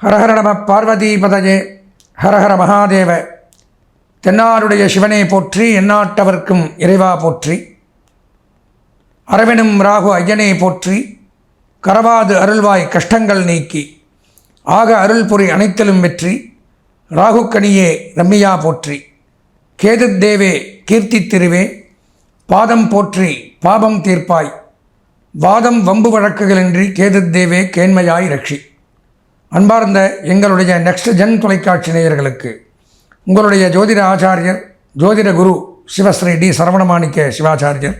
ஹரஹர நம பார்வதி பதஜே ஹரஹர மகாதேவ. தென்னாருடைய சிவனை போற்றி, எந்நாட்டவர்க்கும் இறைவா போற்றி. அரவெனும் ராகு ஐயனை போற்றி, கரவாது அருள்வாய் கஷ்டங்கள் நீக்கி, ஆக அருள்புரி அனைத்திலும் வெற்றி. ராகுக்கணியே ரம்மியா போற்றி, கேதுத்தேவே கீர்த்தி திருவே, பாதம் போற்றி பாபம் தீர்ப்பாய், வாதம் வம்பு வழக்குகளின்றி கேதுத்தேவே கேண்மையாய் ரட்சி. அன்பார்ந்த எங்களுடைய நெக்ஸ்ட் ஜென் தொலைக்காட்சி நேயர்களுக்கு உங்களுடைய ஜோதிட ஆச்சாரியர் ஜோதிட குரு சிவஸ்ரீ டி சரவணமாணிக்க சிவாச்சாரியர்,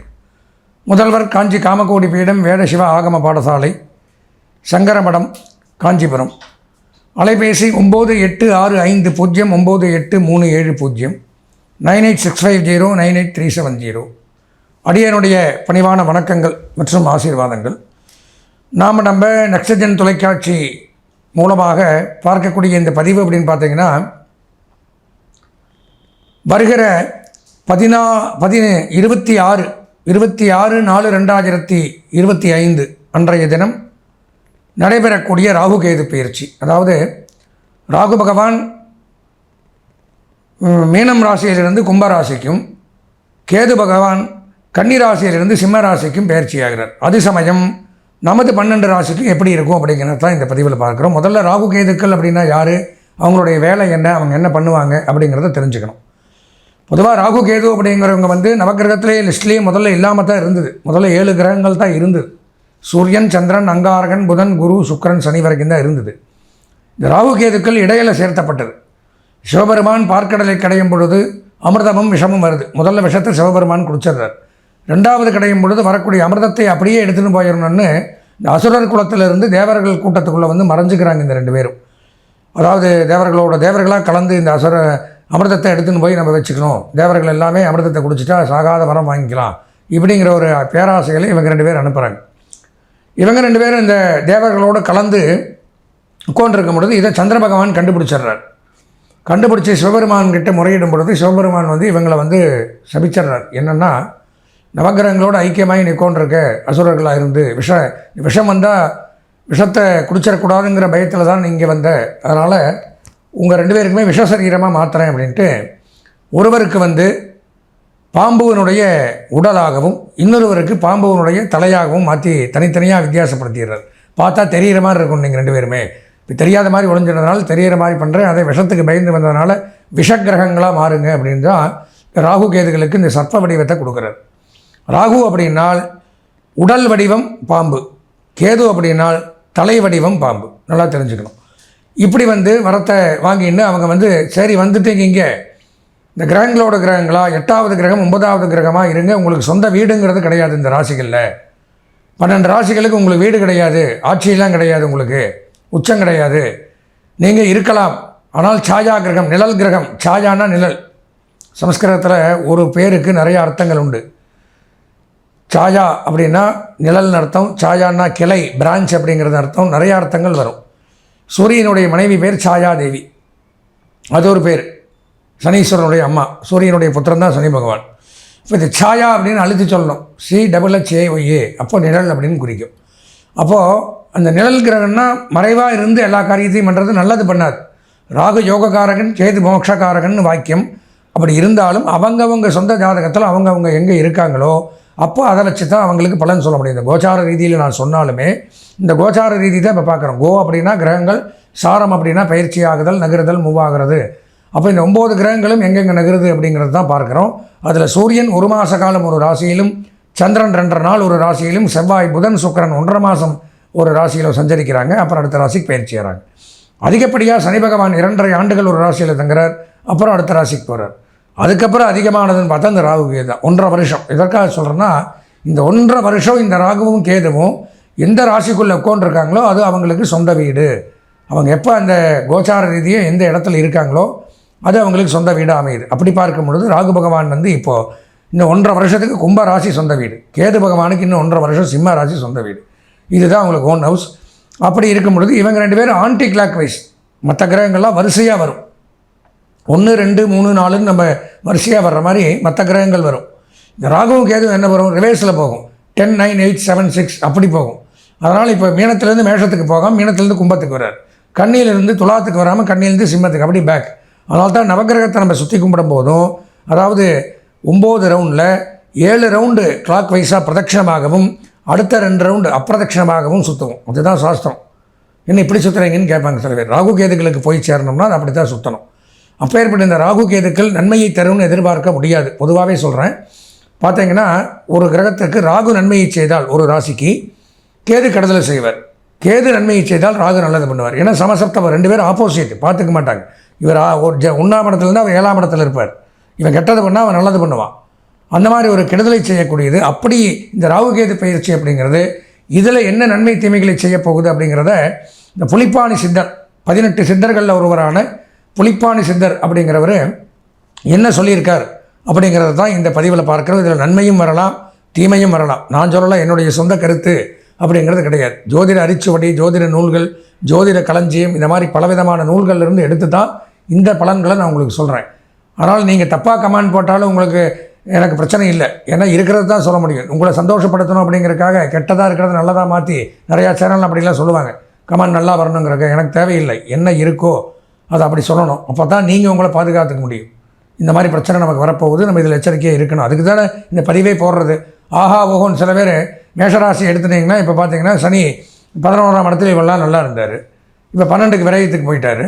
முதல்வர் காஞ்சி காமகோடி பீடம் வேத சிவ ஆகம பாடசாலை, சங்கரமடம், காஞ்சிபுரம். அலைபேசி 9865098370 9865098370. அடியனுடைய பணிவான வணக்கங்கள் மற்றும் ஆசீர்வாதங்கள். நம்ம நெக்ஸ்ட் ஜென் தொலைக்காட்சி மூலமாக பார்க்கக்கூடிய இந்த பதிவு அப்படின்னு பார்த்தீங்கன்னா, வருகிற 26/4/2025 அன்றைய தினம் நடைபெறக்கூடிய ராகு கேது பயிற்சி. அதாவது ராகு பகவான் மீனம் ராசியிலிருந்து கும்பராசிக்கும், கேது பகவான் கன்னி ராசியிலிருந்து சிம்ம ராசிக்கும் பயிற்சியாகிறார். அது சமயம் நமது 12 ராசிக்கு எப்படி இருக்கும் அப்படிங்கிறது தான் இந்த பதிவில் பார்க்குறோம். முதல்ல ராகு கேதுக்கள் அப்படின்னா யார், அவங்களுடைய வேலை என்ன, அவங்க என்ன பண்ணுவாங்க அப்படிங்கிறத தெரிஞ்சுக்கணும். பொதுவாக ராகு கேது அப்படிங்கிறவங்க நவகிரகத்திலே லிஸ்ட்லேயே முதல்ல இல்லாமல் தான் இருந்தது. முதல்ல 7 கிரகங்கள் தான் இருந்தது. சூரியன், சந்திரன், அங்காரகன், புதன், குரு, சுக்கிரன், சனி வரைக்கும் தான் இருந்தது. இந்த ராகு கேதுக்கள் இடையில சேர்த்தப்பட்டது. சிவபெருமான் பார்க்கடலை கடையும் பொழுது அமிர்தமும் விஷமும் வருது. முதல்ல விஷத்தை சிவபெருமான் குடிச்சிடுறார். ரெண்டாவது கடையும் பொழுது வரக்கூடிய அமிர்தத்தை அப்படியே எடுத்துகிட்டு போயிடணும்னு இந்த அசுரர் குலத்திலிருந்து தேவர்கள் கூட்டத்துக்குள்ளே மறைஞ்சிக்கிறாங்க இந்த 2 பேரும். அதாவது தேவர்களாக கலந்து இந்த அமிர்தத்தை எடுத்துன்னு போய் நம்ம வச்சுக்கணும், தேவர்கள் எல்லாமே அமிர்தத்தை குடிச்சிட்டா சாகாத வரம் வாங்கிக்கலாம் இப்படிங்கிற ஒரு பேராசைகளை இவங்க 2 பேர் அனுப்புகிறாங்க. இவங்க 2 பேரும் இந்த தேவர்களோடு கலந்து உட்காண்டிருக்கும் பொழுது இதை சந்திர பகவான் கண்டுபிடிச்சிட்றார். கண்டுபிடிச்சி சிவபெருமான் கிட்ட முறையிடும் பொழுது சிவபெருமான் இவங்களை சபிச்சிட்றார். என்னென்னா, நவகிரகங்களோடு ஐக்கியமாகி நிற்கொண்டிருக்க அசுரர்களாக இருந்து விஷம் வந்தால் விஷத்தை குடிச்சிடக்கூடாதுங்கிற பயத்தில் தான் இங்கே வந்த, அதனால் உங்கள் 2 பேருக்குமே விஷசரீரமாக மாற்றுறேன் அப்படின்ட்டு ஒருவருக்கு பாம்புவனுடைய உடலாகவும் இன்னொருவருக்கு பாம்புவனுடைய தலையாகவும் மாற்றி தனித்தனியாக வித்தியாசப்படுத்திடுறார். பார்த்தா தெரிகிற மாதிரி இருக்கும் நீங்கள் 2 பேருமே. இப்போ தெரியாத மாதிரி ஒழிஞ்சினதுனால தெரிகிற மாதிரி பண்ணுறேன், அதை விஷத்துக்கு பயந்து வந்ததுனால விஷக்கிரகங்களாக மாறுங்க அப்படின்னு தான் ராகு கேதுகளுக்கு இந்த சர்ப்ப வடிவத்தை கொடுக்குறார். ராகு அப்படின்னால் உடல் வடிவம் பாம்பு, கேது அப்படின்னால் தலை வடிவம் பாம்பு. நல்லா தெரிஞ்சுக்கணும். இப்படி வரத்தை வாங்கின்னு அவங்க சரி வந்துட்டீங்க, இங்கே இந்த கிரகங்களோட கிரகங்களா 8வது கிரகம் 9வது கிரகமாக இருங்க, உங்களுக்கு சொந்த வீடுங்கிறது கிடையாது. இந்த ராசிகளில் 12 ராசிகளுக்கு உங்களுக்கு வீடு கிடையாது, ஆட்சியெல்லாம் கிடையாது, உங்களுக்கு உச்சம் கிடையாது. நீங்கள் இருக்கலாம், ஆனால் சாயா கிரகம், நிழல் கிரகம். சாயானா நிழல். சமஸ்கிருதத்தில் ஒரு பேருக்கு நிறைய அர்த்தங்கள் உண்டு. சாயா அப்படின்னா நிழல்னு அர்த்தம், சாயான்னா கிளை, பிரான்ச் அப்படிங்கிறது அர்த்தம். நிறைய அர்த்தங்கள் வரும். சூரியனுடைய மனைவி பேர் சாயா தேவி, அது ஒரு பேர். சனீஸ்வரனுடைய அம்மா, சூரியனுடைய புத்திரன் தான் சனி பகவான். இப்போ இது சாயா அப்படின்னு அழுத்தி சொல்லணும், CHHAYA, அப்போது நிழல் அப்படின்னு குறிக்கும். அப்போது அந்த நிழல் கிரகம்னா மறைவாக இருந்து எல்லா காரியத்தையும் பண்ணுறது, நல்லது பண்ணாது. ராகு யோகக்காரகன், கேது மோட்சக்காரகன் வாக்கியம். அப்படி இருந்தாலும் அவங்கவங்க சொந்த ஜாதகத்தில் அவங்கவுங்க எங்கே இருக்காங்களோ அப்போ அதை வச்சு தான் அவங்களுக்கு பலன் சொல்ல முடியும். இந்த கோச்சார ரீதியில் நான் சொன்னாலுமே இந்த கோச்சார ரீதி தான் இப்போ பார்க்குறோம். கோ அப்படின்னா கிரகங்கள், சாரம் அப்படின்னா பயிற்சி ஆகுதல், நகருதல், மூவாகிறது. அப்போ இந்த 9 கிரகங்களும் எங்கெங்கே நகருது அப்படிங்கிறது தான் பார்க்குறோம். அதில் சூரியன் 1 மாத காலம் ஒரு ராசியிலும், சந்திரன் 2.5 நாள் ஒரு ராசியிலும், செவ்வாய், புதன், சுக்கிரன் 1.5 மாதம் ஒரு ராசியில் சஞ்சரிக்கிறாங்க. அப்புறம் அடுத்த ராசிக்கு பயிற்சி ஆகிறாங்க. அதிகப்படியாக சனி பகவான் 2.5 ஆண்டுகள் ஒரு ராசியில் தங்குறார், அப்புறம் அடுத்த ராசிக்கு போகிறார். அதுக்கப்புறம் அதிகமானதுன்னு பார்த்தா இந்த ராகு கேது தான் 1.5 வருஷம். எதற்காக சொல்கிறேன்னா, இந்த 1.5 வருஷம் இந்த ராகுவும் கேதுவும் எந்த ராசிக்குள்ளே உட்காந்துருக்காங்களோ அது அவங்களுக்கு சொந்த வீடு. அவங்க எப்போ அந்த கோச்சார ரீதியை எந்த இடத்துல இருக்காங்களோ அது அவங்களுக்கு சொந்த வீடாக அமையுது. அப்படி பார்க்கும் பொழுது ராகு பகவான் இப்போது இன்னும் 1.5 வருஷத்துக்கு கும்ப ராசி சொந்த வீடு, கேது பகவானுக்கு இன்னும் 1.5 வருஷம் சிம்ம ராசி சொந்த வீடு. இதுதான் அவங்களுக்கு ஓன் ஹவுஸ். அப்படி இருக்கும் பொழுது இவங்க 2 பேரும் ஆன்டி கிளாக் வைஸ், மற்ற கிரகங்கள்லாம் வரிசையாக வரும். 1 2 3 4ன்னு நம்ம வரிசையாக வர்ற மாதிரி மற்ற கிரகங்கள் வரும். இந்த ராகுவும் கேதுவும் என்ன வரும், ரிவேர்ஸில் போகும். 10 9 8 7 6 அப்படி போகும். அதனால் இப்போ மீனத்திலேருந்து மேஷத்துக்கு போகாமல் மீனத்திலேருந்து கும்பத்துக்கு வர்றார். கன்னியிலிருந்து துலாத்துக்கு வராமல் கன்னியிலிருந்து சிம்மத்துக்கு அப்படி பேக். அதனால தான் நவகிரகத்தை நம்ம சுற்றி கும்பிடும் போதும், அதாவது 9 ரவுண்டில் 7 ரவுண்டு கிளாக் வைஸாக பிரதட்சணமாகவும் அடுத்த 2 ரவுண்டு அப்பிரதட்சணமாகவும் சுற்றுவோம். அதுதான் சாஸ்திரம். என்ன இப்படி சுற்றுறீங்கன்னு கேட்பாங்க சில பேர். ராகு கேதுக்களுக்கு போய் சேரணும்னா அது அப்படி தான் சுற்றணும். அப்பேற்பட்ட இந்த ராகு கேதுக்கள் நன்மையை தரும்னு எதிர்பார்க்க முடியாது. பொதுவாகவே சொல்கிறேன். பார்த்தீங்கன்னா ஒரு கிரகத்துக்கு ராகு நன்மையை செய்தால் ஒரு ராசிக்கு கேது கெடுதலை செய்வார். கேது நன்மையை செய்தால் ராகு நல்லது பண்ணுவார். ஏன்னா சமசப்தம் 2 பேர் ஆப்போசிட், பார்த்துக்க மாட்டாங்க. இவர் ஒரு 1ஆம் இடத்துலேருந்து அவர் 7ஆம் இடத்துல இருப்பார். இவன் கெட்டது பண்ணால் அவன் நல்லது பண்ணுவான். அந்த மாதிரி ஒரு கெடுதலை செய்யக்கூடியது. அப்படி இந்த ராகுகேது பயிற்சி அப்படிங்கிறது இதில் என்ன நன்மை தீமைகளை செய்ய போகுது அப்படிங்கிறத இந்த புலிப்பாணி சித்தர் 18 சித்தர்களில் ஒருவரான புலிப்பாணி சித்தர் அப்படிங்கிறவர் என்ன சொல்லியிருக்கார் அப்படிங்கிறது தான் இந்த பதிவில் பார்க்குறது. இதில் நன்மையும் வரலாம், தீமையும் வரலாம். நான் சொல்லலாம், என்னுடைய சொந்த கருத்து அப்படிங்கிறது கிடையாது. ஜோதிட அரிச்சுவடி, ஜோதிட நூல்கள், ஜோதிட களஞ்சியம், இந்த மாதிரி பலவிதமான நூல்கள்லேருந்து எடுத்து தான் இந்த பலன்களை நான் உங்களுக்கு சொல்கிறேன். ஆனால் நீங்கள் தப்பாக கமெண்ட் போட்டாலும் உங்களுக்கு எனக்கு பிரச்சனை இல்லை. ஏன்னா இருக்கிறது தான் சொல்ல முடியும். உங்களை சந்தோஷப்படுத்தணும் அப்படிங்கிறதுக்காக கெட்டதாக இருக்கிறத நல்லதாக மாற்றி நிறையா சேனல் அப்படிலாம் சொல்லுவாங்க. கமெண்ட் நல்லா வரணுங்கிறக்க எனக்கு தேவையில்லை. என்ன இருக்கோ அதை அப்படி சொல்லணும். அப்போ தான் நீங்கள் உங்களை பாதுகாத்துக்க முடியும். இந்த மாதிரி பிரச்சனை நமக்கு வரப்போகுது, நம்ம இதில் எச்சரிக்கையாக இருக்கணும். அதுக்கு தானே இந்த பதிவே போடுறது. ஆஹா ஓஹோன்னு சில பேர் மேஷராசி எடுத்துட்டிங்கன்னா இப்போ பார்த்தீங்கன்னா சனி 11ஆம் இடத்துல இவெல்லாம் நல்லா இருந்தார். இப்போ 12க்கு விரயத்துக்கு போயிட்டார்.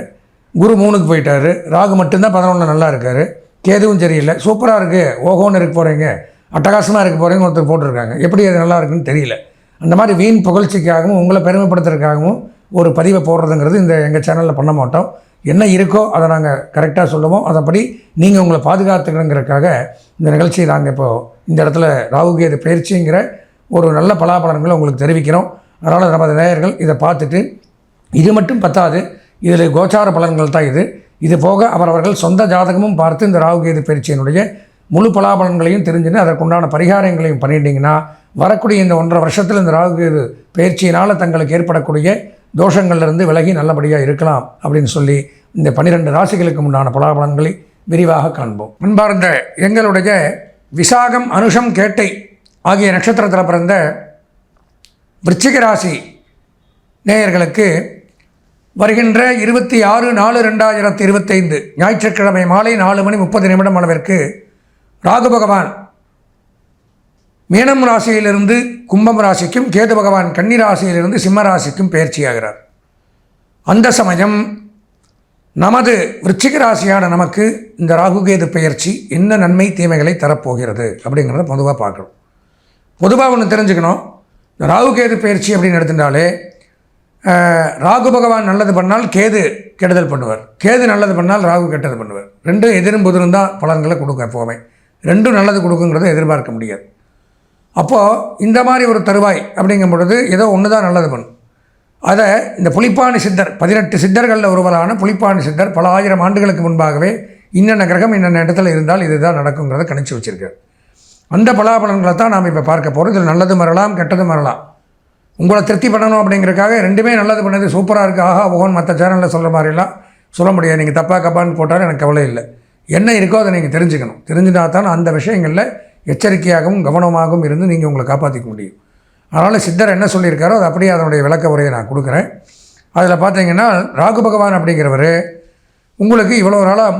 குரு 3க்கு போயிட்டார். ராகு மட்டும்தான் 11 நல்லா இருக்கார். கேதுவும் சரியில்லை. சூப்பராக இருக்குது, ஓஹோன்னு இருக்க போகிறீங்க, அட்டகாசமாக இருக்க போகிறீங்க ஒருத்தர் போட்டிருக்காங்க. எப்படி அது நல்லா இருக்குன்னு தெரியல. அந்த மாதிரி வீண் புகழ்ச்சிக்காகவும் உங்களை பெருமைப்படுத்துறதுக்காகவும் ஒரு பதிவை போடுறதுங்கிறது இந்த எங்கள் சேனலில் பண்ண மாட்டோம். என்ன இருக்கோ அதை நாங்கள் கரெக்டாக சொல்லுவோம். அதைப்படி நீங்கள் உங்களை பாதுகாத்துக்கணுங்கிறதுக்காக இந்த நிகழ்ச்சியை நாங்கள் இப்போது இந்த இடத்துல ராகுகேது பயிற்சிங்கிற ஒரு நல்ல பலாபலன்களை உங்களுக்கு தெரிவிக்கிறோம். அதனால் நமது நேயர்கள் இதை பார்த்துட்டு, இது மட்டும் பத்தாது, இதில் கோச்சார பலன்கள் தான் இது போக அவரவர்கள் சொந்த ஜாதகமும் பார்த்து இந்த ராகுகேது பயிற்சியினுடைய முழு பலாபலன்களையும் தெரிஞ்சுன்னு அதற்குண்டான பரிகாரங்களையும் பண்ணிட்டீங்கன்னா வரக்கூடிய இந்த 1.5 வருஷத்தில் இந்த ராகுகேது பயிற்சியினால் தங்களுக்கு ஏற்படக்கூடிய தோஷங்கள்லேருந்து விலகி நல்லபடியாக இருக்கலாம் அப்படின்னு சொல்லி இந்த 12 ராசிகளுக்கு உண்டான பலாபலன்களை விரிவாக காண்போம். அன்பார்ந்த எங்களுடைய விசாகம், அனுஷம், கேட்டை ஆகிய நட்சத்திரத்தில் பிறந்த விருச்சிக ராசி நேயர்களுக்கு வருகின்ற 26/4/2025 ஞாயிற்றுக்கிழமை மாலை 4:30 அளவிற்கு ராகு பகவான் மீனம் ராசியிலிருந்து கும்பம் ராசிக்கும், கேது பகவான் கன்னி ராசியிலிருந்து சிம்ம ராசிக்கும் பயிற்சியாகிறார். அந்த சமயம் நமது விருச்சிக ராசியான நமக்கு இந்த ராகுகேது பயிற்சி என்ன நன்மை தீமைகளை தரப்போகிறது அப்படிங்கிறத பொதுவாக பார்க்கணும். பொதுவாக ஒன்று தெரிஞ்சுக்கணும். இந்த ராகுகேது பயிற்சி அப்படின்னு எடுத்துட்டாலே ராகு பகவான் நல்லது பண்ணால் கேது கெடுதல் பண்ணுவார், கேது நல்லது பண்ணால் ராகு கெட்டது பண்ணுவார். ரெண்டும் எதிரும் புதிரும் தான் பலன்களை கொடுக்கும். எப்போவுமே ரெண்டும் நல்லது கொடுக்குங்கிறத எதிர்பார்க்க முடியாது. அப்போது இந்த மாதிரி ஒரு தருவாய் அப்படிங்கும் பொழுது ஏதோ ஒன்று தான் நல்லது பண்ணும். அதை இந்த புலிப்பாணி சித்தர் 18 சித்தர்களில் ஒருவரான புலிப்பாணி சித்தர் பல ஆயிரம் ஆண்டுகளுக்கு முன்பாகவே இன்னென்ன கிரகம் இன்னென்ன இடத்துல இருந்தால் இதுதான் நடக்குங்கிறத கணிச்சு வச்சுருக்கார். அந்த பலாபலன்களை தான் நாம் இப்போ பார்க்க போகிறோம். இதில் நல்லது வரலாம், கெட்டது வரலாம். உங்களை திருப்தி பண்ணணும் அப்படிங்கிறக்காக ரெண்டுமே நல்லது பண்ணது சூப்பராக இருக்குது, ஆஹா ஓகோன்னு மற்ற சேனலில் சொல்கிற மாதிரிலாம் சொல்ல முடியாது. நீங்கள் தப்பாக கப்பான்னு போட்டாலும் எனக்கு கவலை இல்லை. என்ன இருக்கோ அதை நீங்கள் தெரிஞ்சுக்கணும். தெரிஞ்சுனா தான் அந்த விஷயங்களில் எச்சரிக்கையாகவும் கவனமாகவும் இருந்து நீங்கள் உங்களை காப்பாற்றிக்க முடியும். அதனால் சித்தர் என்ன சொல்லியிருக்காரோ அது அப்படியே அதனுடைய விளக்க உரையை நான் கொடுக்குறேன். அதில் பார்த்தீங்கன்னா ராகு பகவான் அப்படிங்கிறவர் உங்களுக்கு இவ்வளோ நாளாக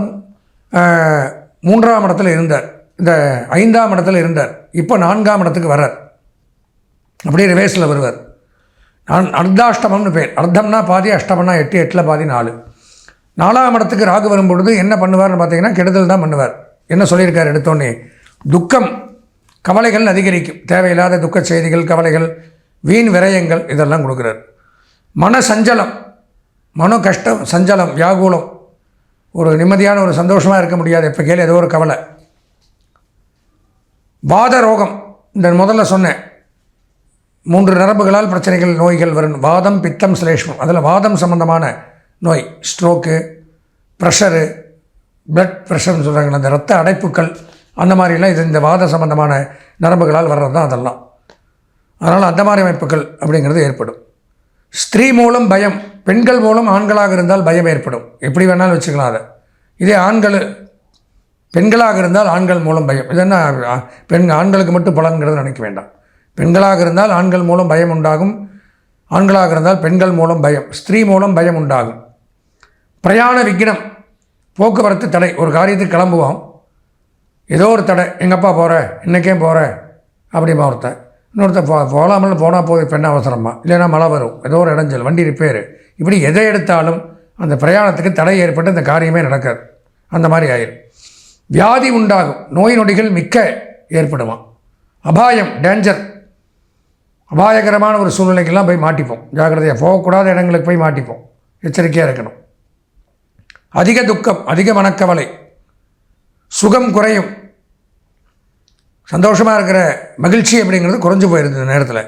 3ஆம் இடத்துல இருந்தார், இந்த 5ஆம் இடத்துல இருந்தார். இப்போ 4ஆம் இடத்துக்கு வர்றார். அப்படியே ரிவேர்ஸில் வருவார். அர்த்தாஷ்டமம்னு பேர். அர்த்தம்னா பாதி, அஷ்டமம்னா 8, 8ல் பாதி 4. 4ஆம் இடத்துக்கு ராகு வரும்பொழுது என்ன பண்ணுவார்னு பார்த்தீங்கன்னா கெடுதல் தான் பண்ணுவார். என்ன சொல்லியிருக்கார் எடுத்தோன்னே, துக்கம், கவலைகள் அதிகரிக்கும். தேவையில்லாத துக்க செய்திகள், கவலைகள், வீண் விரயங்கள் இதெல்லாம் கொடுக்குறார். மன சஞ்சலம், மன கஷ்டம், சஞ்சலம், வியாகுலம், ஒரு நிம்மதியான ஒரு சந்தோஷமாக இருக்க முடியாது. எப்போ கேள்வி ஏதோ ஒரு கவலை. வாத ரோகம், இந்த முதல்ல சொன்னேன் 3 நரம்புகளால் பிரச்சனைகள், நோய்கள் வரும். வாதம், பித்தம், சிலேஷ்மம். அதில் வாதம் சம்மந்தமான நோய், ஸ்ட்ரோக்கு, ப்ரெஷரு, பிளட் ப்ரெஷர்னு சொல்கிறாங்களே அந்த இரத்த அடைப்புக்கள், அந்த மாதிரிலாம் இது இந்த வாத சம்பந்தமான நரம்புகளால் வர்றது தான் அதெல்லாம். அதனால் அந்த மாதிரி அமைப்புகள் அப்படிங்கிறது ஏற்படும். ஸ்திரீ மூலம் பயம், பெண்கள் மூலம் ஆண்களாக இருந்தால் பயம் ஏற்படும். எப்படி வேணாலும் வச்சுக்கலாம் அதை. இதே பெண்களாக இருந்தால் ஆண்கள் மூலம் பயம். இது என்ன ஆண்களுக்கு மட்டும் பலன்கிறது நினைக்க வேண்டாம். பெண்களாக இருந்தால் ஆண்கள் மூலம் பயம் உண்டாகும், ஆண்களாக இருந்தால் பெண்கள் மூலம் பயம், ஸ்திரீ மூலம் பயம் உண்டாகும். பிரயாண விக்னம், போக்குவரத்து தடை. ஒரு காரியத்துக்கு கிளம்புவோம், ஏதோ ஒரு தடை, எங்கப்பா போகிற, இன்றைக்கே போகிற அப்படிமா ஒருத்தன். இன்னொருத்தர் போகலாமல் போனால் போகுது, இப்போ என்ன அவசரமா, இல்லைன்னா மழை வரும், ஏதோ ஒரு இடைஞ்சல், வண்டி ரிப்பேரு, இப்படி எதை எடுத்தாலும் அந்த பிரயாணத்துக்கு தடை ஏற்பட்டு அந்த காரியமே நடக்காது. அந்த மாதிரி ஆயிடும். வியாதி உண்டாகும், நோய் நொடிகள் மிக்க ஏற்படுமா. அபாயம், டேஞ்சர், அபாயகரமான ஒரு சூழ்நிலைக்கெல்லாம் போய் மாட்டிப்போம். ஜாக்கிரதையாக போகக்கூடாத இடங்களுக்கு போய் மாட்டிப்போம், எச்சரிக்கையாக இருக்கணும். அதிக துக்கம், அதிக மனக்கவலை, சுகம் குறையும். சந்தோஷமாக இருக்கிற மகிழ்ச்சி அப்படிங்கிறது குறைஞ்சு போயிருது இந்த நேரத்தில்.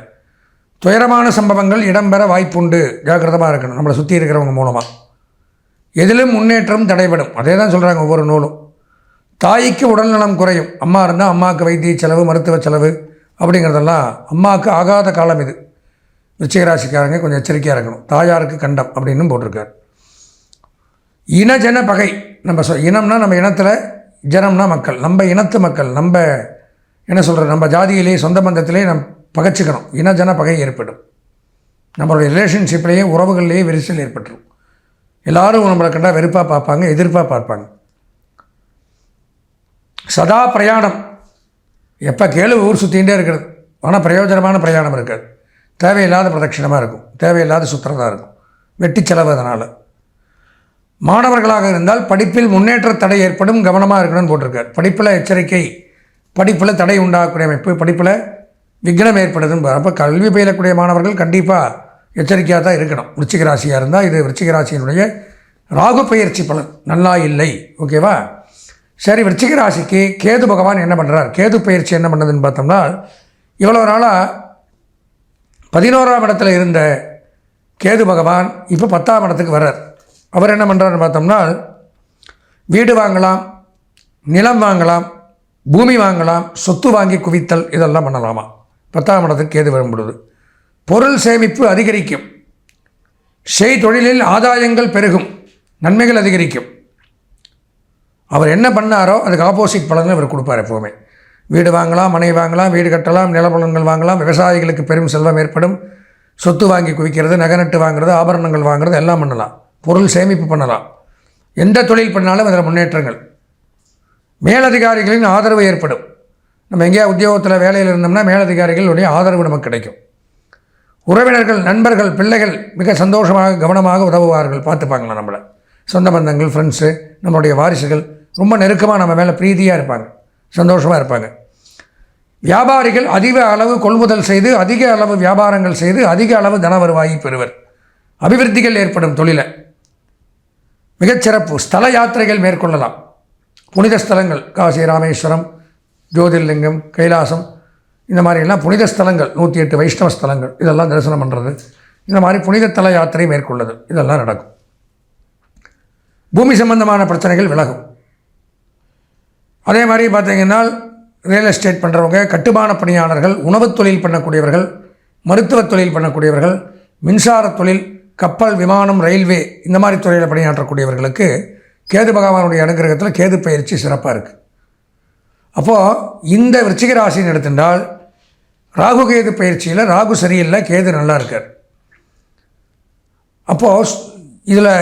துயரமான சம்பவங்கள் இடம்பெற வாய்ப்புண்டு, ஜாக்கிரதமாக இருக்கணும் நம்மளை சுற்றி இருக்கிறவங்க மூலமாக. எதிலும் முன்னேற்றம் தடைபடும். அதே தான் சொல்கிறாங்க ஒவ்வொரு நூலும். தாய்க்கு உடல்நலம் குறையும். அம்மா இருந்தால் அம்மாவுக்கு வைத்திய செலவு, மருத்துவ செலவு அப்படிங்கிறதெல்லாம் அம்மாவுக்கு ஆகாத காலம் இது. விருச்சிக ராசிக்காரங்க கொஞ்சம் எச்சரிக்கையாக இருக்கணும். தாயாருக்கு கண்டம் அப்படின்னு போட்டிருக்கார். இனஜன பகை. நம்ம இனம்னா நம்ம இனத்தில், ஜனம்னா மக்கள், நம்ம இனத்து மக்கள், நம்ம என்ன சொல்கிறது, நம்ம ஜாதியிலேயே சொந்த பந்தத்திலே நம்ம பகைச்சிக்கணும். இனஜன பகை ஏற்படும். நம்மளுடைய ரிலேஷன்ஷிப்லேயே, உறவுகள்லேயே விரிசல் ஏற்பட்டுரும். எல்லோரும் நம்மளை கண்டால் வெறுப்பாக பார்ப்பாங்க, எதிர்ப்பாக பார்ப்பாங்க. சதா பிரயாணம், எப்போ கேளு ஊர் சுற்றிகிட்டே இருக்கிறது. ஆனால் பிரயோஜனமான பிரயாணம் இருக்காது. தேவையில்லாத பிரதட்சிணமாக இருக்கும், தேவையில்லாத சுற்றுறதாக இருக்கும், வெட்டி செலவு. அதனால் மாணவர்களாக இருந்தால் படிப்பில் முன்னேற்ற தடை ஏற்படும், கவனமாக இருக்கணும்னு போட்டிருக்கார். படிப்பில் எச்சரிக்கை, படிப்பில் தடை உண்டாகக்கூடிய அமைப்பு, படிப்பில் விக்னம் ஏற்படுதுன்னு. அப்போ கல்வி பயிலக்கூடிய மாணவர்கள் கண்டிப்பாக எச்சரிக்கையாக தான் இருக்கணும். விருச்சிக ராசியாக இருந்தால் இது விருச்சிக ராசியினுடைய ராகு பயிற்சி பலன் நல்லா இல்லை. ஓகேவா? சரி, விருச்சிக ராசிக்கு கேது பகவான் என்ன பண்ணுறார், கேது பயிற்சி என்ன பண்ணுதுன்னு பார்த்தோம்னா, இவ்வளோ நாளாக 11ஆம் இடத்துல இருந்த கேது பகவான் இப்போ 10ஆம் இடத்துக்கு வர்றார். அவர் என்ன பண்ணுறாருன்னு பார்த்தோம்னா, வீடு வாங்கலாம், நிலம் வாங்கலாம், பூமி வாங்கலாம், சொத்து வாங்கி குவித்தல், இதெல்லாம் பண்ணலாமா. 10ஆம் இடத்துக்கு கேது வரும்பொழுது பொருள் சேமிப்பு அதிகரிக்கும். தொழிலில் ஆதாயங்கள் பெருகும், நன்மைகள் அதிகரிக்கும். அவர் என்ன பண்ணாரோ அதுக்கு ஆப்போசிட் பலன்கள் இவர் கொடுப்பார் எப்போவுமே. வீடு வாங்கலாம், மனை வாங்கலாம், வீடு கட்டலாம், நிலப்பலன்கள் வாங்கலாம், விவசாயிகளுக்கு பெரும் செல்வம் ஏற்படும், சொத்து வாங்கி குவிக்கிறது, நகை வாங்குறது, ஆபரணங்கள் வாங்குறது எல்லாம் பண்ணலாம். பொருள் சேமிப்பு பண்ணலாம். எந்த தொழில் பண்ணாலும் அதில் முன்னேற்றங்கள். மேலதிகாரிகளின் ஆதரவு ஏற்படும். நம்ம எங்கேயா உத்தியோகத்தில் வேலையில் இருந்தோம்னா மேலதிகாரிகளுடைய ஆதரவு நமக்கு கிடைக்கும். உறவினர்கள், நண்பர்கள், பிள்ளைகள் மிக சந்தோஷமாக கவனமாக உதவுவார்கள், பார்த்துப்பாங்களா நம்மளை. சொந்த பந்தங்கள், ஃப்ரெண்ட்ஸு, நம்மளுடைய வாரிசுகள் ரொம்ப நெருக்கமாக நம்ம மேலே பிரீதியாக இருப்பாங்க, சந்தோஷமாக இருப்பாங்க. வியாபாரிகள் அதிக அளவு கொள்முதல் செய்து, அதிக அளவு வியாபாரங்கள் செய்து, அதிக அளவு தன வருவாயை பெறுவர். அபிவிருத்திகள் ஏற்படும் தொழிலை. மிகச்சிறப்பு. ஸ்தல யாத்திரைகள் மேற்கொள்ளலாம். புனித ஸ்தலங்கள், காசி, ராமேஸ்வரம், ஜோதிர்லிங்கம், கைலாசம், இந்த மாதிரிலாம் புனித ஸ்தலங்கள், 108 வைஷ்ணவ ஸ்தலங்கள், இதெல்லாம் தரிசனம் பண்ணுறது, இந்த மாதிரி புனித தல யாத்திரை மேற்கொள்ளுது, இதெல்லாம் நடக்கும். பூமி சம்பந்தமான பிரச்சனைகள் விலகும். அதே மாதிரி பார்த்திங்கன்னா ரியல் எஸ்டேட் பண்ணுறவங்க, கட்டுமான பணியாளர்கள், உணவுத் தொழில் பண்ணக்கூடியவர்கள், மருத்துவத் தொழில் பண்ணக்கூடியவர்கள், மின்சார தொழில், கப்பல், விமானம், ரயில்வே, இந்த மாதிரி துறையில் பணியாற்றக்கூடியவர்களுக்கு கேது பகவானுடைய அனுகிரகத்தில் கேது பயிற்சி சிறப்பாக இருக்குது. அப்போது இந்த விருச்சிக ராசின்னு எடுத்துட்டால் ராகு கேது பயிற்சியில் ராகு சரியில்லை, கேது நல்லா இருக்கார். அப்போது இதில்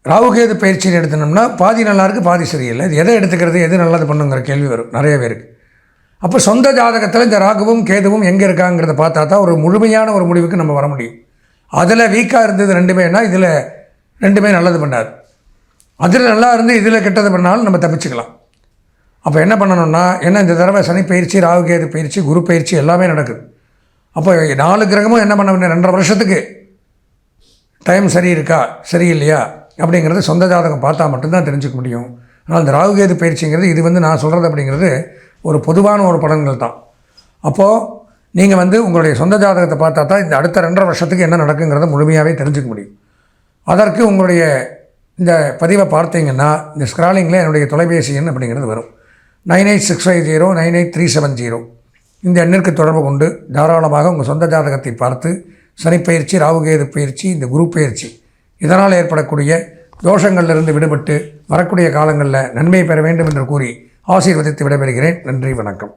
ராகு கேது பயிற்சின்னு எடுத்துனோம்னா பாதி நல்லா இருக்குது, பாதி சரியில்லை. இது எதை எடுத்துக்கிறது, எது நல்லது பண்ணுங்கிற கேள்வி வரும் நிறைய பேருக்கு. அப்போ சொந்த ஜாதகத்தில் இந்த ராகுவும் கேதுவும் எங்கே இருக்காங்கிறத பார்த்தா தான் ஒரு முழுமையான ஒரு முடிவுக்கு நம்ம வர முடியும். அதில் வீக்காக இருந்தது ரெண்டுமேனா இதில் ரெண்டுமே நல்லது பண்ணாது. அதில் நல்லா இருந்து இதில் கெட்டது பண்ணாலும் நம்ம தப்பிச்சுக்கலாம். அப்போ என்ன பண்ணணும்னா, என்ன இந்த தடவை சனி பயிற்சி, ராகு கேது பயிற்சி, குரு பயிற்சி எல்லாமே நடக்குது. அப்போ 4 கிரகமும் என்ன பண்ண வேண்டிய 2.5 வருஷத்துக்கு டைம் சரி இருக்கா சரியில்லையா அப்படிங்கிறது சொந்த ஜாதகம் பார்த்தா மட்டும்தான் தெரிஞ்சுக்க முடியும். ஆனால் இந்த ராகு கேது பயிற்சிங்கிறது இது நான் சொல்கிறது அப்படிங்கிறது ஒரு பொதுவான ஒரு பலன்கள் தான். அப்போது நீங்கள் உங்களுடைய சொந்த ஜாதகத்தை பார்த்தா தான் இந்த அடுத்த 2.5 வருஷத்துக்கு என்ன நடக்குங்கிறத முழுமையாகவே தெரிஞ்சுக்க முடியும். அதற்கு உங்களுடைய இந்த பதிவை பார்த்தீங்கன்னா இந்த ஸ்க்ராலிங்கில் என்னுடைய தொலைபேசி எண் அப்படிங்கிறது வரும். 9865098370 இந்த எண்ணிற்கு தொடர்பு கொண்டு தாராளமாக உங்கள் சொந்த ஜாதகத்தை பார்த்து சனிப்பயிற்சி, ராகுகேது பயிற்சி, இந்த குரு பயிற்சி இதனால் ஏற்படக்கூடிய தோஷங்களிலிருந்து விடுபட்டு வரக்கூடிய காலங்களில் நன்மை பெற வேண்டும் என்று கூறி ஆசீர்வதித்து விடைபெறுகிறேன். நன்றி, வணக்கம்.